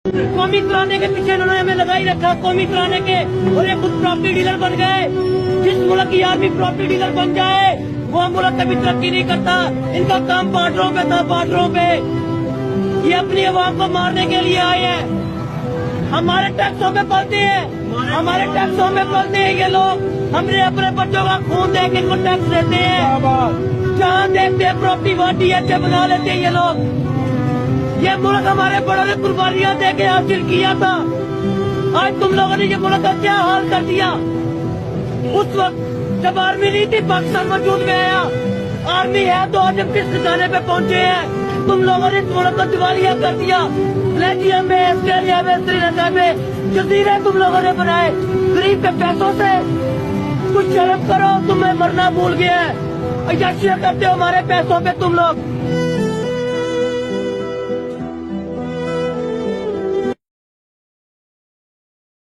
कौमी तराने के पीछे इन्होंने हमें लगाई रखा, कौमी तराने के, और ये खुद प्रॉपर्टी डीलर बन गए। जिस मुल्क की आर्मी प्रॉपर्टी डीलर बन जाए वो मुल्क कभी तरक्की नहीं करता। इनका काम बॉर्डरों पे था, बॉर्डरों पे। ये अपनी आवाम को मारने के लिए आए हैं। हमारे टैक्सों में पलते हैं, हमारे टैक्सों में पलते हैं ये लोग। हमने अपने बच्चों का खून दे के इनको टैक्स देते हैं। जहाँ देखते हैं प्रॉपर्टी वाटी अच्छे बना लेते हैं ये लोग। ये मुल्क हमारे बड़ों ने कुर्बानियां दे के हासिल किया था। आज तुम लोगों ने ये मुल्क का क्या हाल कर दिया। उस वक्त जब आर्मी नहीं थी पाकिस्तान वजूद में आया, आर्मी है तो आज हम किस खजाने पे पहुंचे हैं। तुम लोगों ने इस मुल्क को दिवालिया कर दिया। मलेशिया में, ऑस्ट्रेलिया में, श्रीलंका में जजीरे तुम लोगों ने बनाए गरीब के पैसों से। कुछ शर्म करो, तुम्हें मरना भूल गया है। अय्याशियां करते हो हमारे पैसों पे तुम लोग।